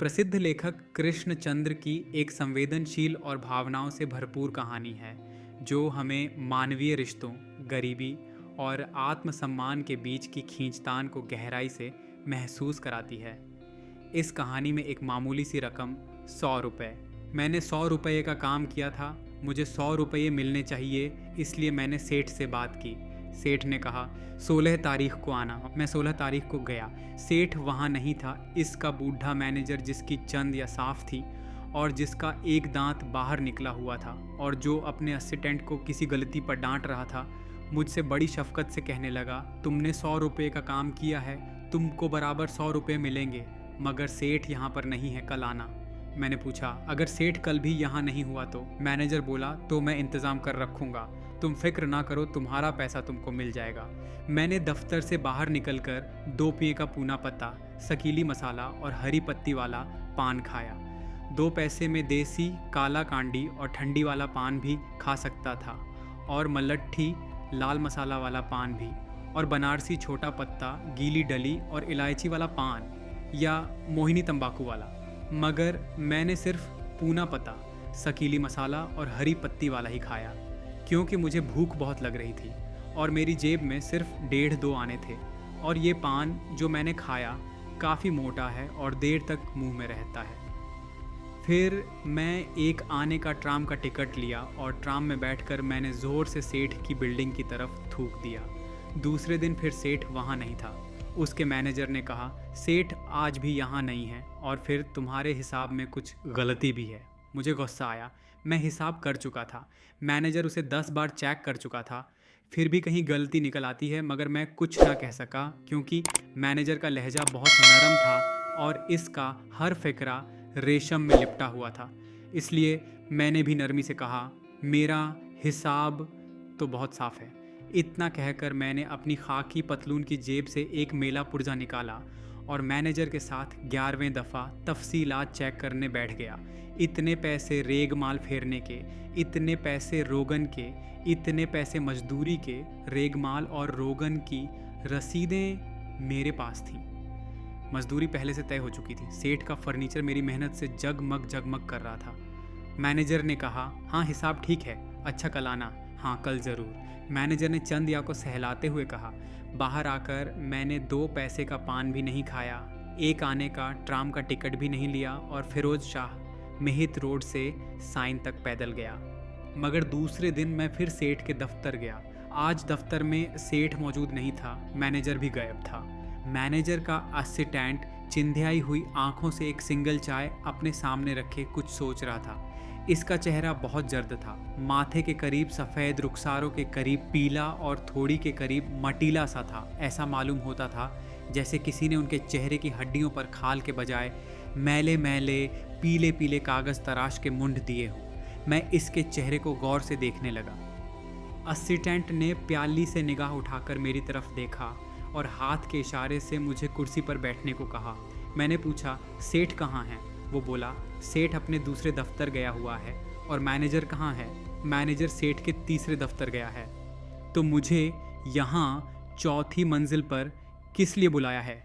प्रसिद्ध लेखक कृष्णचंद्र की एक संवेदनशील और भावनाओं से भरपूर कहानी है जो हमें मानवीय रिश्तों, गरीबी और आत्मसम्मान के बीच की खींचतान को गहराई से महसूस कराती है। इस कहानी में एक मामूली सी रकम 100 रुपये। मैंने 100 रुपये का काम किया था। मुझे 100 रुपये मिलने चाहिए, इसलिए मैंने सेठ से बात की। सेठ ने कहा 16 तारीख को आना। मैं 16 तारीख को गया। सेठ वहाँ नहीं था। इसका बूढ़ा मैनेजर जिसकी चंद या साफ थी और जिसका एक दांत बाहर निकला हुआ था और जो अपने असिस्टेंट को किसी गलती पर डांट रहा था, मुझसे बड़ी शफकत से कहने लगा, तुमने 100 रुपये का काम किया है, तुमको बराबर 100 रुपये मिलेंगे, मगर सेठ यहाँ पर नहीं है, कल आना। मैंने पूछा, अगर सेठ कल भी यहाँ नहीं हुआ तो? मैनेजर बोला, तो मैं इंतज़ाम कर रखूँगा, तुम फिक्र ना करो, तुम्हारा पैसा तुमको मिल जाएगा। मैंने दफ्तर से बाहर निकलकर 2 रुपये का पूना पत्ता, सकीली मसाला और हरी पत्ती वाला पान खाया। 2 पैसे में देसी, काला कांडी और ठंडी वाला पान भी खा सकता था, और मलट्ठी, लाल मसाला वाला पान भी, और बनारसी छोटा पत्ता, गीली डली और इलायची वाला पान या मोहिनी तंबाकू वाला। मगर मैंने सिर्फ पूना पत्ता, सकीली मसाला और हरी पत्ती वाला ही खाया, क्योंकि मुझे भूख बहुत लग रही थी और मेरी जेब में सिर्फ 1.5-2 आने थे। और ये पान जो मैंने खाया काफ़ी मोटा है और देर तक मुंह में रहता है। फिर मैं एक आने का ट्राम का टिकट लिया और ट्राम में बैठकर मैंने ज़ोर से सेठ की बिल्डिंग की तरफ थूक दिया। दूसरे दिन फिर सेठ वहाँ नहीं था। उसके मैनेजर ने कहा, सेठ आज भी यहाँ नहीं है और फिर तुम्हारे हिसाब में कुछ गलती भी है। मुझे गुस्सा आया। मैं हिसाब कर चुका था, मैनेजर उसे 10 बार चेक कर चुका था, फिर भी कहीं गलती निकल आती है। मगर मैं कुछ ना कह सका क्योंकि मैनेजर का लहजा बहुत नरम था और इसका हर फिक्रा रेशम में लिपटा हुआ था। इसलिए मैंने भी नरमी से कहा, मेरा हिसाब तो बहुत साफ है। इतना कहकर मैंने अपनी खाकी पतलून की जेब से एक मेला पुर्जा निकाला और मैनेजर के साथ 11वें दफ़ा तफसीलात चेक करने बैठ गया। इतने पैसे रेग माल फेरने के, इतने पैसे रोगन के, इतने पैसे मजदूरी के। रेग माल और रोगन की रसीदें मेरे पास थीं। मजदूरी पहले से तय हो चुकी थी। सेठ का फर्नीचर मेरी मेहनत से जगमग जगमग कर रहा था। मैनेजर ने कहा, हाँ हिसाब ठीक है, अच्छा कल आना। हाँ कल ज़रूर, मैनेजर ने चंदिया को सहलाते हुए कहा। बाहर आकर मैंने 2 पैसे का पान भी नहीं खाया, एक आने का ट्राम का टिकट भी नहीं लिया और फिरोज शाह मेहित रोड से साइन तक पैदल गया। मगर दूसरे दिन मैं फिर सेठ के दफ्तर गया। आज दफ्तर में सेठ मौजूद नहीं था, मैनेजर भी गायब था। मैनेजर का असिस्टेंट चिंधियाई हुई आंखों से एक सिंगल चाय अपने सामने रखे कुछ सोच रहा था। इसका चेहरा बहुत जर्द था, माथे के करीब सफ़ेद, रुखसारों के करीब पीला और थोड़ी के करीब मटीला सा था। ऐसा मालूम होता था जैसे किसी ने उनके चेहरे की हड्डियों पर खाल के बजाय मैले मैले पीले पीले कागज़ तराश के मुंड दिए हों। मैं इसके चेहरे को गौर से देखने लगा। असिस्टेंट ने प्याली से निगाह उठाकर मेरी तरफ देखा और हाथ के इशारे से मुझे कुर्सी पर बैठने को कहा। मैंने पूछा, सेठ कहाँ हैं? वो बोला, सेठ अपने दूसरे दफ्तर गया हुआ है। और मैनेजर कहाँ है? मैनेजर सेठ के तीसरे दफ्तर गया है। तो मुझे यहाँ 4थी मंजिल पर किस लिए बुलाया है?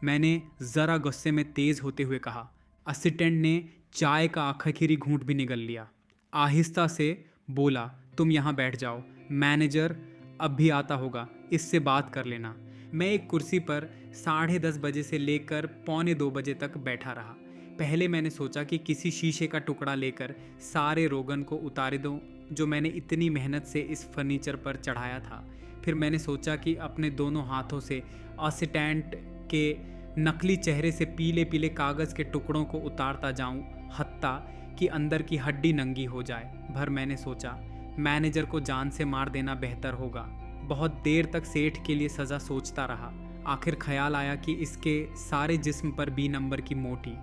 मैंने ज़रा गुस्से में तेज़ होते हुए कहा। असिस्टेंट ने चाय का आखिरी घूंट भी निगल लिया। आहिस्ता से बोला, तुम यहाँ बैठ जाओ, मैनेजर अब भी आता होगा, इससे बात कर लेना। मैं एक कुर्सी पर 10:30 बजे से लेकर 1:45 बजे तक बैठा रहा। पहले मैंने सोचा कि किसी शीशे का टुकड़ा लेकर सारे रोगन को उतार दूं जो मैंने इतनी मेहनत से इस फर्नीचर पर चढ़ाया था। फिर मैंने सोचा कि अपने दोनों हाथों से असिस्टेंट के नकली चेहरे से पीले पीले कागज़ के टुकड़ों को उतारता जाऊं, हत्ता कि अंदर की हड्डी नंगी हो जाए। भर मैंने सोचा, मैनेजर को जान से मार देना बेहतर होगा। बहुत देर तक सेठ के लिए सज़ा सोचता रहा। आखिर ख्याल आया कि इसके सारे जिस्म पर B नंबर की मोटी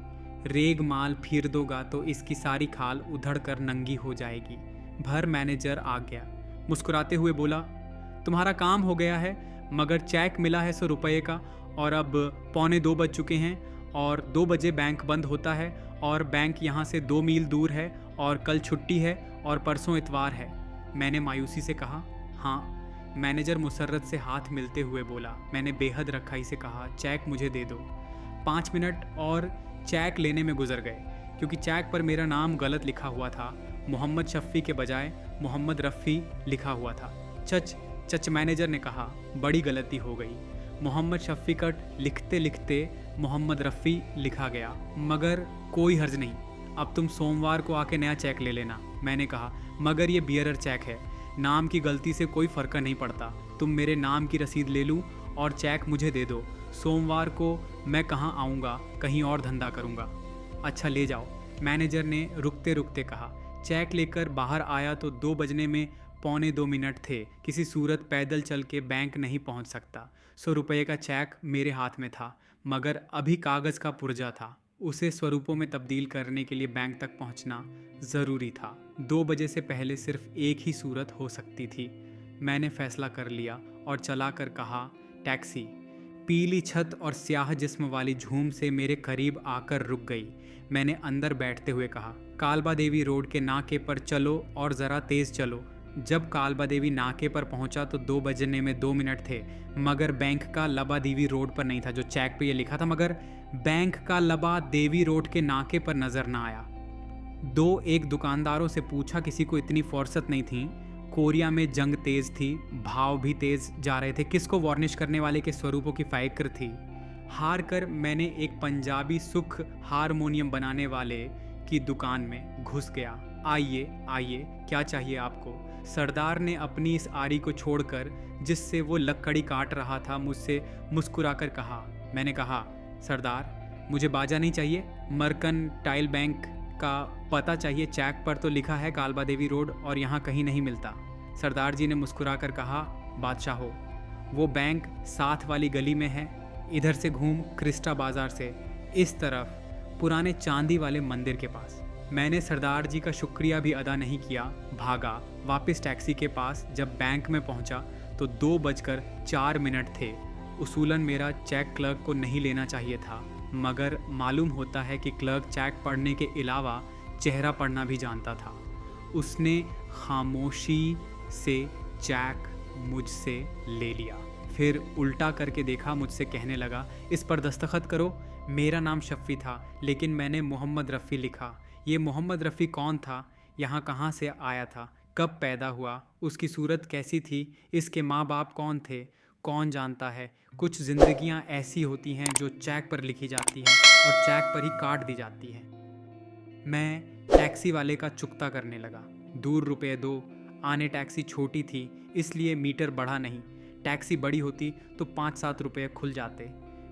रेग माल फिर दोगा तो इसकी सारी खाल उधड़ कर नंगी हो जाएगी। भर मैनेजर आ गया, मुस्कुराते हुए बोला, तुम्हारा काम हो गया है, मगर चेक मिला है 100 रुपये का और अब 1:45 बज चुके हैं और 2 बजे बैंक बंद होता है और बैंक यहाँ से 2 मील दूर है और कल छुट्टी है और परसों इतवार है। मैंने मायूसी से कहा, हाँ। मैनेजर मुसर्रत से हाथ मिलते हुए बोला। मैंने बेहद रखाई से कहा, चेक मुझे दे दो। 5 मिनट और चेक लेने में गुजर गए, क्योंकि चेक पर मेरा नाम गलत लिखा हुआ था। मोहम्मद शफ़ी के बजाय मोहम्मद रफ़ी लिखा हुआ था। चच मैनेजर ने कहा, बड़ी गलती हो गई। मोहम्मद शफ़ीकट लिखते लिखते मोहम्मद रफ़ी लिखा गया। मगर कोई हर्ज नहीं, अब तुम सोमवार को आके नया चेक ले लेना। मैंने कहा, मगर ये बियरर चेक है, नाम की गलती से कोई फ़र्क नहीं पड़ता। तुम मेरे नाम की रसीद ले लूँ और चेक मुझे दे दो। सोमवार को मैं कहाँ आऊँगा, कहीं और धंधा करूँगा। अच्छा ले जाओ, मैनेजर ने रुकते रुकते कहा। चेक लेकर बाहर आया तो 2 बजने में 1.25 थे। किसी सूरत पैदल चल के बैंक नहीं पहुँच सकता। 100 रुपये का चेक मेरे हाथ में था, मगर अभी कागज़ का पुर्जा था। उसे स्वरूपों में तब्दील करने के लिए बैंक तक पहुंचना ज़रूरी था। 2 बजे से पहले सिर्फ एक ही सूरत हो सकती थी। मैंने फैसला कर लिया और चला कर कहा, टैक्सी। पीली छत और स्याह जिस्म वाली झूम से मेरे करीब आकर रुक गई। मैंने अंदर बैठते हुए कहा, कालबा देवी रोड के नाके पर चलो और ज़रा तेज़ चलो। जब कालबा देवी नाके पर पहुंचा तो 2 बजने में 2 मिनट थे, मगर बैंक का लबा देवी रोड पर नहीं था। जो चेक पे ये लिखा था, मगर बैंक का लबा देवी रोड के नाके पर नज़र ना आया। 2-1 दुकानदारों से पूछा, किसी को इतनी फुर्सत नहीं थी। कोरिया में जंग तेज़ थी, भाव भी तेज़ जा रहे थे। किसको वार्निश करने वाले के स्वरूपों की फ़िक्र थी। हार कर मैंने एक पंजाबी सुख हारमोनियम बनाने वाले की दुकान में घुस गया। आइए आइए, क्या चाहिए आपको? सरदार ने अपनी इस आरी को छोड़कर, जिससे वो लकड़ी काट रहा था, मुझसे मुस्कुराकर कहा। मैंने कहा, सरदार मुझे बाजा नहीं चाहिए, मर्केंटाइल बैंक का पता चाहिए। चेक पर तो लिखा है कालबा देवी रोड और यहाँ कहीं नहीं मिलता। सरदार जी ने मुस्कुराकर कहा, बादशाहो, वो बैंक साथ वाली गली में है। इधर से घूम क्रिस्टा बाजार से इस तरफ पुराने चांदी वाले मंदिर के पास। मैंने सरदार जी का शुक्रिया भी अदा नहीं किया, भागा वापस टैक्सी के पास। जब बैंक में पहुंचा तो 2:04 थे। उसूलन मेरा चेक क्लर्क को नहीं लेना चाहिए था, मगर मालूम होता है कि क्लर्क चेक पढ़ने के अलावा चेहरा पढ़ना भी जानता था। उसने खामोशी से चेक मुझसे ले लिया, फिर उल्टा करके देखा, मुझसे कहने लगा, इस पर दस्तखत करो। मेरा नाम शफ़ी था, लेकिन मैंने मोहम्मद रफ़ी लिखा। ये मोहम्मद रफ़ी कौन था? यहाँ कहाँ से आया था? कब पैदा हुआ? उसकी सूरत कैसी थी? इसके माँ बाप कौन थे? कौन जानता है? कुछ ज़िंदगियाँ ऐसी होती हैं जो चेक पर लिखी जाती हैं और चेक पर ही काट दी जाती हैं। मैं टैक्सी वाले का चुकता करने लगा। दूर रुपये दो। आने टैक्सी छोटी थी, इसलिए मीटर बढ़ा नहीं। टैक्सी बड़ी होती तो 5-7 रुपये खुल जाते।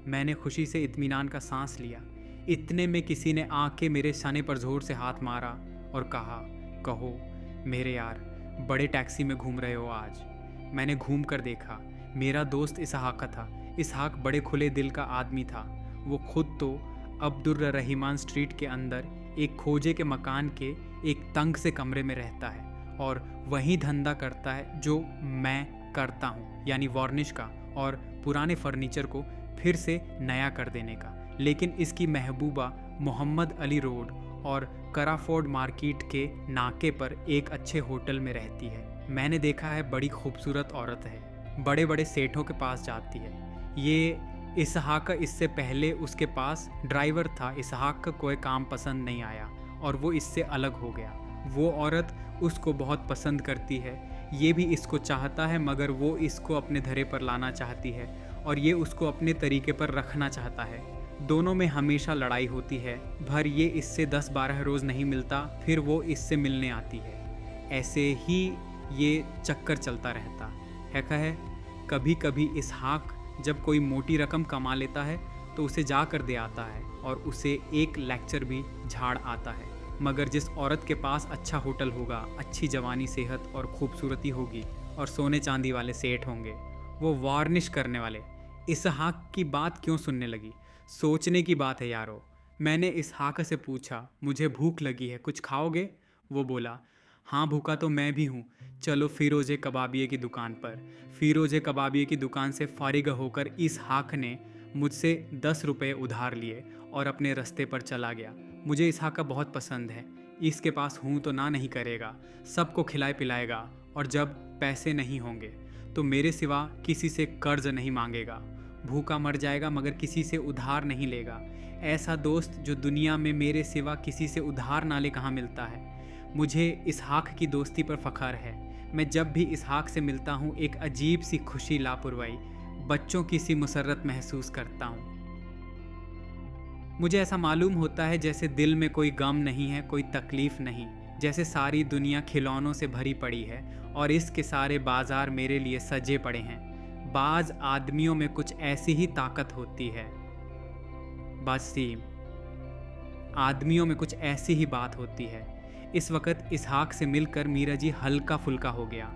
मैंने खुशी से इत्मीनान का सांस लिया। इतने में किसी ने आके मेरे शाने पर ज़ोर से हाथ मारा और कहा, कहो मेरे यार, बड़े टैक्सी में घूम रहे हो आज। मैंने घूम कर देखा। मेरा दोस्त इसहाक था। इसहाक बड़े खुले दिल का आदमी था। वो खुद तो अब्दुर्रहिमान स्ट्रीट के अंदर एक खोजे के मकान के एक तंग से कमरे में रहता है और वही धंधा करता है जो मैं करता हूँ, यानी वार्निश का और पुराने फर्नीचर को फिर से नया कर देने का। लेकिन इसकी महबूबा मोहम्मद अली रोड और कराफोर्ड मार्केट के नाके पर एक अच्छे होटल में रहती है। मैंने देखा है, बड़ी खूबसूरत औरत है, बड़े बड़े सेठों के पास जाती है। ये इसहाक, इससे पहले उसके पास ड्राइवर था। इसहाक का कोई काम पसंद नहीं आया और वो इससे अलग हो गया। वो औरत उसको बहुत पसंद करती है, ये भी इसको चाहता है, मगर वो इसको अपने धरे पर लाना चाहती है और ये उसको अपने तरीके पर रखना चाहता है। दोनों में हमेशा लड़ाई होती है। भर ये इससे 10-12 रोज़ नहीं मिलता, फिर वो इससे मिलने आती है। ऐसे ही ये चक्कर चलता रहता है। कभी कभी इसहाक जब कोई मोटी रकम कमा लेता है तो उसे जा कर दे आता है और उसे एक लेक्चर भी झाड़ आता है। मगर जिस औरत के पास अच्छा होटल होगा, अच्छी जवानी, सेहत और खूबसूरती होगी और सोने चांदी वाले सेठ होंगे, वो वार्निश करने वाले। इसहाक की बात क्यों सुनने लगी? सोचने की बात है यारो। मैंने इसहाक से पूछा, मुझे भूख लगी है, कुछ खाओगे? वो बोला, हाँ भूखा तो मैं भी हूँ, चलो फिरोज़े कबाबिये की दुकान पर। फिरोज़े कबाबिये की दुकान से फारिग होकर इसहाक ने मुझसे 10 रुपये उधार लिए और अपने रास्ते पर चला गया। मुझे इसहाक बहुत पसंद है। इसके पास हूँ तो ना नहीं करेगा, सबको खिलाए पिलाएगा और जब पैसे नहीं होंगे तो मेरे सिवा किसी से कर्ज नहीं मांगेगा। भूखा मर जाएगा मगर किसी से उधार नहीं लेगा। ऐसा दोस्त जो दुनिया में मेरे सिवा किसी से उधार ना ले कहाँ मिलता है। मुझे इसहाक की दोस्ती पर फ़ख्र है। मैं जब भी इसहाक से मिलता हूँ एक अजीब सी खुशी लापरवाही, बच्चों की सी मुसर्रत महसूस करता हूँ। मुझे ऐसा मालूम होता है जैसे दिल में कोई गम नहीं है, कोई तकलीफ़ नहीं, जैसे सारी दुनिया खिलौनों से भरी पड़ी है और इसके सारे बाजार मेरे लिए सजे पड़े हैं। बाज़ आदमियों में कुछ ऐसी ही ताकत होती है, वसीम, आदमियों में कुछ ऐसी ही बात होती है। इस वक्त इसहाक से मिलकर मीरा जी हल्का फुल्का हो गया।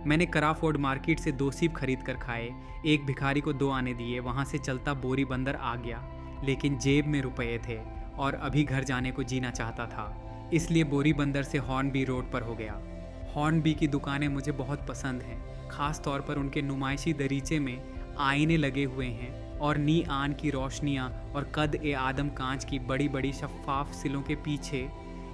मैंने कराफोर्ड मार्केट से 2 सेब खरीद कर खाए, एक भिखारी को 2 आने दिए, वहाँ से चलता बोरी बंदर आ गया, लेकिन जेब में रुपये थे और अभी घर जाने को जीना चाहता था, इसलिए बोरी बंदर से हॉर्नबी रोड पर हो गया। हॉर्नबी की दुकानें मुझे बहुत पसंद हैं, ख़ास तौर पर उनके नुमाइशी दरीचे में आईने लगे हुए हैं और नी आन की रोशनियाँ और कद ए आदम कांच की बड़ी बड़ी शफ़ाफ सिलों के पीछे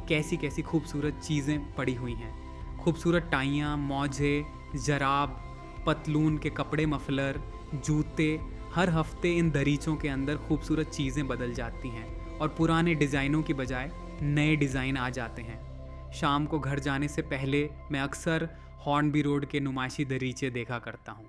कैसी कैसी खूबसूरत चीज़ें पड़ी हुई हैं। खूबसूरत टाइयाँ, मौजे, जराब, पतलून के कपड़े, मफलर, जूते। हर हफ्ते इन दरीचों के अंदर खूबसूरत चीज़ें बदल जाती हैं और पुराने डिज़ाइनों की बजाय नए डिज़ाइन आ जाते हैं। शाम को घर जाने से पहले मैं अक्सर हॉर्नबी रोड के नुमाइशी दरीचे देखा करता हूँ।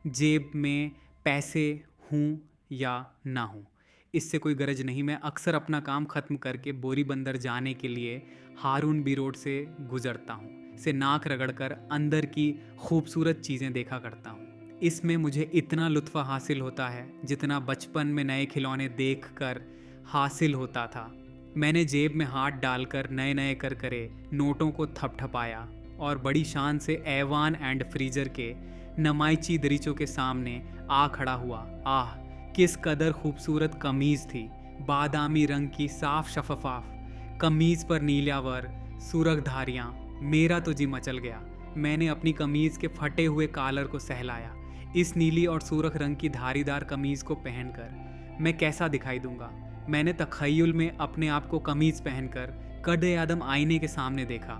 जेब में पैसे हूँ या ना हूँ, इससे कोई गरज नहीं। मैं अक्सर अपना काम ख़त्म करके बोरी बंदर जाने के लिए हारून-बी रोड से गुज़रता हूँ, से नाक रगड़कर अंदर की खूबसूरत चीज़ें देखा करता हूँ। इसमें मुझे इतना लुत्फ़ हासिल होता है जितना बचपन में नए खिलौने देखकर हासिल होता था। मैंने जेब में हाथ डालकर नए नए कर करे नोटों को थपथपाया और बड़ी शान से ऐवान एंड फ्रीजर के नुमाइशी दरीचों के सामने आ खड़ा हुआ। आह, किस कदर खूबसूरत कमीज़ थी, बादामी रंग की साफ शफाफ कमीज़ पर नीलावर सुरख धारियाँ। मेरा तो जी मचल गया। मैंने अपनी कमीज़ के फटे हुए कॉलर को सहलाया। इस नीली और सुरख रंग की धारीदार कमीज़ को पहनकर मैं कैसा दिखाई दूंगा। मैंने तख़य्युल में अपने आप को कमीज़ पहनकर कद-ए आदम आईने के सामने देखा।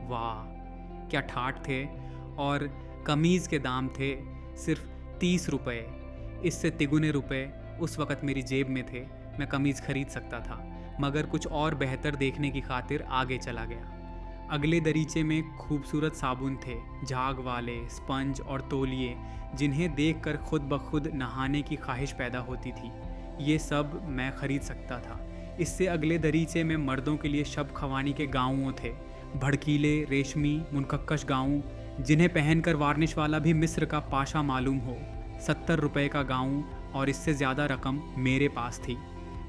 वाह, क्या ठाठ थे। और कमीज़ के दाम थे सिर्फ 30 रुपये। इससे तिगुने रुपए उस वक़्त मेरी जेब में थे। मैं कमीज़ खरीद सकता था, मगर कुछ और बेहतर देखने की खातिर आगे चला गया। अगले दरीचे में खूबसूरत साबुन थे, झाग वाले, स्पंज और तौलिए, जिन्हें देखकर खुद ब खुद नहाने की ख्वाहिश पैदा होती थी। ये सब मैं ख़रीद सकता था। इससे अगले दरीचे में मर्दों के लिए शब खवानी के गाउन थे, भड़कीले, रेशमी, मुनकक्कश गाउन, जिन्हें पहनकर वार्निश वाला भी मिस्र का पाशा मालूम हो। 70 रुपये का गाउन और इससे ज़्यादा रकम मेरे पास थी।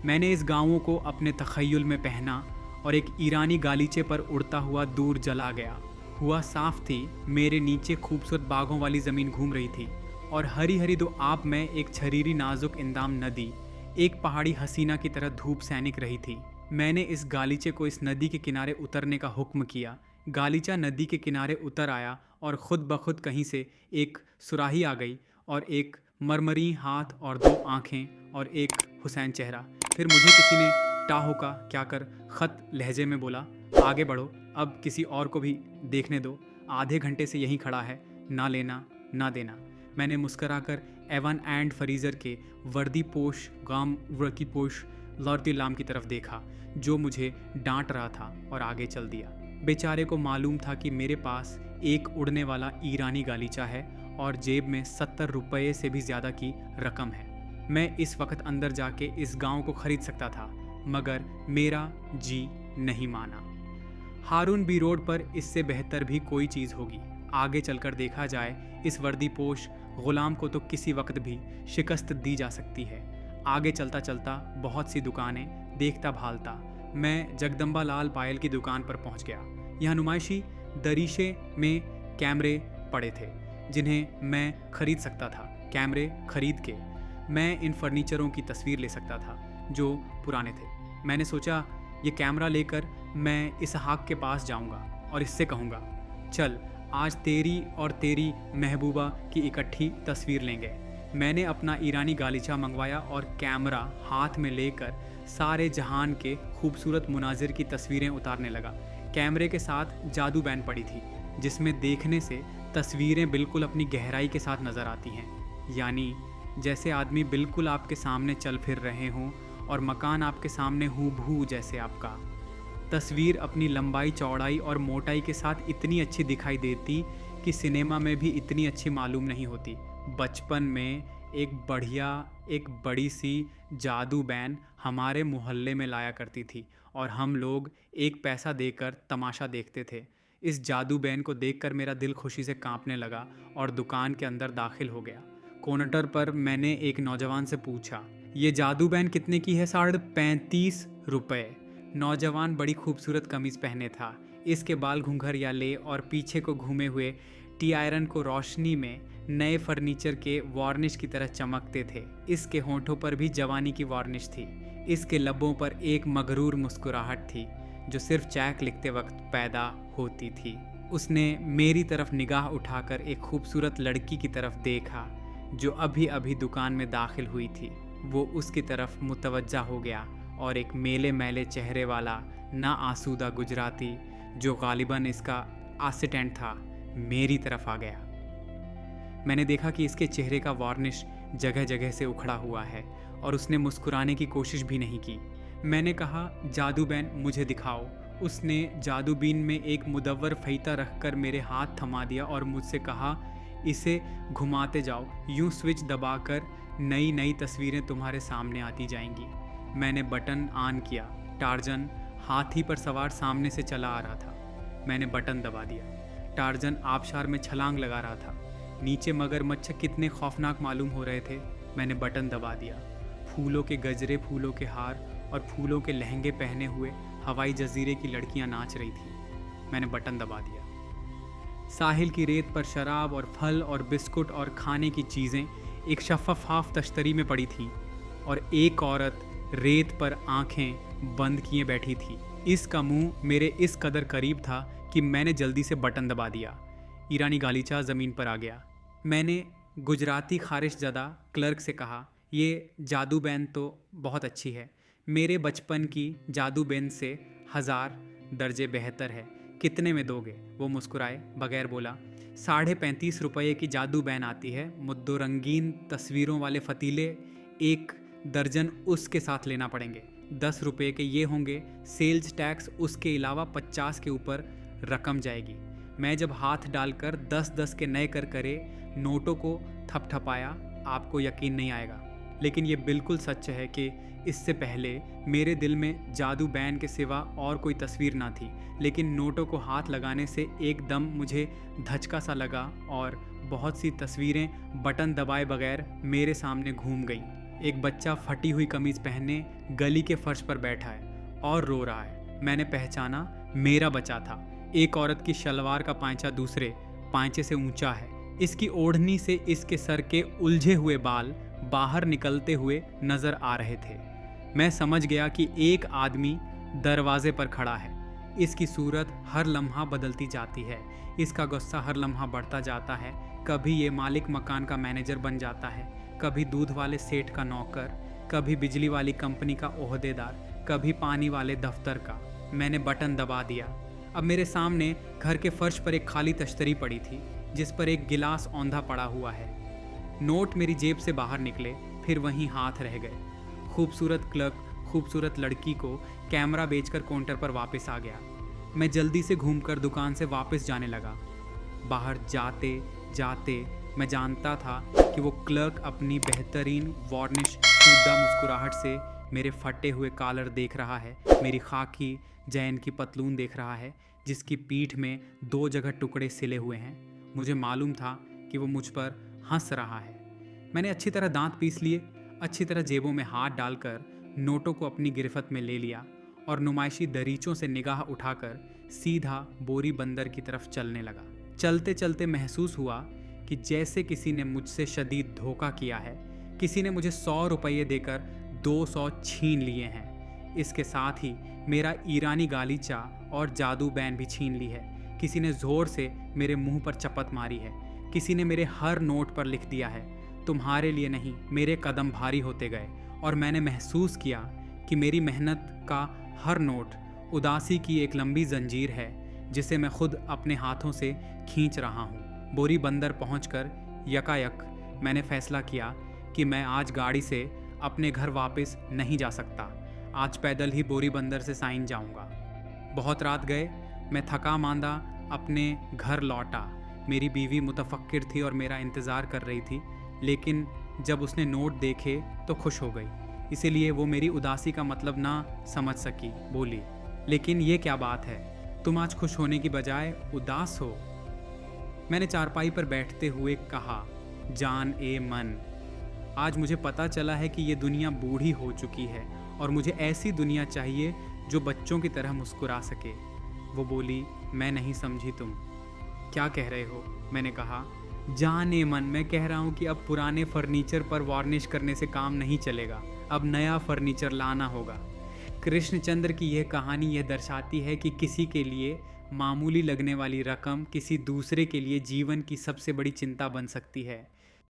मैंने इस गाउन को अपने तख़य्युल में पहना और एक ईरानी गालीचे पर उड़ता हुआ दूर जला गया। हुआ साफ थी, मेरे नीचे खूबसूरत बागों वाली ज़मीन घूम रही थी और हरी हरी दो आप में एक छरीरी नाजुक इंदाम नदी एक पहाड़ी हसीना की तरह धूप सैनिक रही थी। मैंने इस गालीचे को इस नदी के किनारे उतरने का हुक्म किया। गालीचा नदी के किनारे उतर आया और ख़ुद ब खुद कहीं से एक सुराही आ गई और एक मरमरी हाथ और 2 आँखें और एक हुसैन चेहरा। फिर मुझे किसी ने टाहो का क्या कर ख़त लहजे में बोला, आगे बढ़ो, अब किसी और को भी देखने दो। आधे घंटे से यहीं खड़ा है, ना लेना ना देना। मैंने मुस्कराकर एवन एंड फ्रीज़र के वर्दी पोश गाम वर्की पोश लॉर्दिलाम की तरफ देखा, जो मुझे डांट रहा था, और आगे चल दिया। बेचारे को मालूम था कि मेरे पास एक उड़ने वाला ईरानी गालीचा है और जेब में 70 रुपये से भी ज़्यादा की रकम है। मैं इस वक्त अंदर जाके इस गांव को ख़रीद सकता था, मगर मेरा जी नहीं माना। हारून-बी रोड पर इससे बेहतर भी कोई चीज़ होगी। आगे चलकर देखा जाए, इस वर्दी पोश ग़ुलाम को तो किसी वक्त भी शिकस्त दी जा सकती है। आगे चलता चलता बहुत सी दुकानें देखता भालता मैं जगदम्बा लाल पायल की दुकान पर पहुंच गया। यहाँ नुमाइशी दरीशे में कैमरे पड़े थे जिन्हें मैं खरीद सकता था। कैमरे खरीद के मैं इन फर्नीचरों की तस्वीर ले सकता था जो पुराने थे। मैंने सोचा, ये कैमरा लेकर मैं इसहाक के पास जाऊंगा और इससे कहूँगा, चल आज तेरी और तेरी महबूबा की इकट्ठी तस्वीर लेंगे। मैंने अपना ईरानी गालीचा मंगवाया और कैमरा हाथ में लेकर सारे जहान के खूबसूरत मुनाजिर की तस्वीरें उतारने लगा। कैमरे के साथ जादू बैंड पड़ी थी जिसमें देखने से तस्वीरें बिल्कुल अपनी गहराई के साथ नज़र आती हैं, यानी जैसे आदमी बिल्कुल आपके सामने चल फिर रहे हों और मकान आपके सामने हूबहू जैसे आपका। तस्वीर अपनी लंबाई, चौड़ाई और मोटाई के साथ इतनी अच्छी दिखाई देती कि सिनेमा में भी इतनी अच्छी मालूम नहीं होती। बचपन में एक बड़ी सी जादू बैन हमारे मोहल्ले में लाया करती थी और हम लोग 1 पैसा देकर तमाशा देखते थे। इस जादू बैन को देखकर मेरा दिल खुशी से कांपने लगा और दुकान के अंदर दाखिल हो गया। काउंटर पर मैंने एक नौजवान से पूछा, ये जादू बैन कितने की है? 35.5 रुपये। नौजवान बड़ी खूबसूरत कमीज़ पहने था। इसके बाल घुंघरियाले और पीछे को घूमे हुए टी आयरन को रोशनी में नए फर्नीचर के वार्निश की तरह चमकते थे। इसके होंठों पर भी जवानी की वार्निश थी। इसके लबों पर एक मगरूर मुस्कुराहट थी जो सिर्फ चेक लिखते वक्त पैदा होती थी। उसने मेरी तरफ निगाह उठाकर एक खूबसूरत लड़की की तरफ देखा जो अभी अभी दुकान में दाखिल हुई थी। वो उसकी तरफ मुतवज्जा हो गया और एक मेले मैले चेहरे वाला ना आसूदा गुजराती जो गालिबन इसका असिस्टेंट था मेरी तरफ आ गया। मैंने देखा कि इसके चेहरे का वार्निश जगह जगह से उखड़ा हुआ है और उसने मुस्कुराने की कोशिश भी नहीं की। मैंने कहा, जादू बैन मुझे दिखाओ। उसने जादूबीन में एक मुदव्वर फईता रखकर मेरे हाथ थमा दिया और मुझसे कहा, इसे घुमाते जाओ, यूं स्विच दबाकर नई नई तस्वीरें तुम्हारे सामने आती जाएंगी। मैंने बटन ऑन किया। टार्जन हाथी पर सवार सामने से चला आ रहा था। मैंने बटन दबा दिया। टार्जन आबशार में छलांग लगा रहा था। नीचे मगरमच्छ कितने खौफनाक मालूम हो रहे थे। मैंने बटन दबा दिया। फूलों के गजरे, फूलों के हार और फूलों के लहंगे पहने हुए हवाई जजीरे की लड़कियां नाच रही थी। मैंने बटन दबा दिया। साहिल की रेत पर शराब और फल और बिस्कुट और खाने की चीज़ें एक शफाफ तश्तरी में पड़ी थीं और एक औरत रेत पर आंखें बंद किए बैठी थी। इसका मुंह मेरे इस कदर करीब था कि मैंने जल्दी से बटन दबा दिया। ईरानी गालीचा ज़मीन पर आ गया। मैंने गुजराती खारिश ज़दा क्लर्क से कहा, ये जादू बैन तो बहुत अच्छी है, मेरे बचपन की जादू बैन से 1000 दर्जे बेहतर है, कितने में दोगे? वो मुस्कुराए बगैर बोला, 35.5 रुपये की जादू बैन आती है, मुद्दो रंगीन तस्वीरों वाले फतीले 1 दर्जन उसके साथ लेना पड़ेंगे, 10 रुपये के ये होंगे, सेल्स टैक्स उसके अलावा 50 के ऊपर रकम जाएगी। मैं जब हाथ डालकर 10-10 के नए कर करे नोटों को थपथपाया, आपको यकीन नहीं आएगा, लेकिन ये बिल्कुल सच है कि इससे पहले मेरे दिल में जादू बैन के सिवा और कोई तस्वीर ना थी, लेकिन नोटों को हाथ लगाने से एकदम मुझे धचका सा लगा और बहुत सी तस्वीरें बटन दबाए बगैर मेरे सामने घूम गईं। एक बच्चा फटी हुई कमीज़ पहने गली के फर्श पर बैठा है और रो रहा है। मैंने पहचाना, मेरा बच्चा था। एक औरत की शलवार का पांचा दूसरे पांचे से ऊंचा है। इसकी ओढ़नी से इसके सर के उलझे हुए बाल बाहर निकलते हुए नजर आ रहे थे। मैं समझ गया कि एक आदमी दरवाजे पर खड़ा है। इसकी सूरत हर लम्हा बदलती जाती है। इसका गुस्सा हर लम्हा बढ़ता जाता है। कभी ये मालिक मकान का मैनेजर बन जाता है, कभी दूध वाले सेठ का नौकर, कभी बिजली वाली कंपनी का ओहदेदार, कभी पानी वाले दफ्तर का। मैंने बटन दबा दिया। अब मेरे सामने घर के फर्श पर एक खाली तश्तरी पड़ी थी जिस पर एक गिलास औंधा पड़ा हुआ है। नोट मेरी जेब से बाहर निकले, फिर वहीं हाथ रह गए। खूबसूरत क्लर्क खूबसूरत लड़की को कैमरा बेचकर काउंटर पर वापस आ गया। मैं जल्दी से घूमकर दुकान से वापस जाने लगा। बाहर जाते जाते मैं जानता था कि वो क्लर्क अपनी बेहतरीन वार्निश शुद्धा मुस्कुराहट से मेरे फटे हुए कॉलर देख रहा है, मेरी खाकी जैन की पतलून देख रहा है जिसकी पीठ में 2 जगह टुकड़े सिले हुए हैं। मुझे मालूम था कि वो मुझ पर हंस रहा है। मैंने अच्छी तरह दांत पीस लिए, अच्छी तरह जेबों में हाथ डालकर नोटों को अपनी गिरफ्त में ले लिया और नुमाइशी दरीचों से निगाह उठाकर सीधा बोरी बंदर की तरफ चलने लगा। चलते चलते महसूस हुआ कि जैसे किसी ने मुझसे शदीद धोखा किया है। किसी ने मुझे 100 रुपये देकर 200 छीन लिए हैं। इसके साथ ही मेरा ईरानी गालीचा और जादू बैन भी छीन ली है। किसी ने ज़ोर से मेरे मुंह पर चपत मारी है। किसी ने मेरे हर नोट पर लिख दिया है, तुम्हारे लिए नहीं। मेरे कदम भारी होते गए और मैंने महसूस किया कि मेरी मेहनत का हर नोट उदासी की एक लंबी जंजीर है जिसे मैं खुद अपने हाथों से खींच रहा हूँ। बोरी बंदर पहुँचकर यकायक मैंने फैसला किया कि मैं आज गाड़ी से अपने घर वापस नहीं जा सकता। आज पैदल ही बोरी बंदर से साइन जाऊंगा। बहुत रात गए, मैं थका मांदा अपने घर लौटा। मेरी बीवी मुतफक्किर थी और मेरा इंतज़ार कर रही थी, लेकिन जब उसने नोट देखे तो खुश हो गई। इसीलिए वो मेरी उदासी का मतलब ना समझ सकी। बोली, लेकिन ये क्या बात है, तुम आज खुश होने की बजाय उदास हो। मैंने चारपाई पर बैठते हुए कहा, जान ए मन, आज मुझे पता चला है कि ये दुनिया बूढ़ी हो चुकी है और मुझे ऐसी दुनिया चाहिए जो बच्चों की तरह मुस्कुरा सके। वो बोली, मैं नहीं समझी तुम क्या कह रहे हो। मैंने कहा, जान ए मन, मैं कह रहा हूँ कि अब पुराने फर्नीचर पर वार्निश करने से काम नहीं चलेगा, अब नया फर्नीचर लाना होगा। कृष्णचंद्र की यह कहानी यह दर्शाती है कि किसी के लिए मामूली लगने वाली रकम किसी दूसरे के लिए जीवन की सबसे बड़ी चिंता बन सकती है।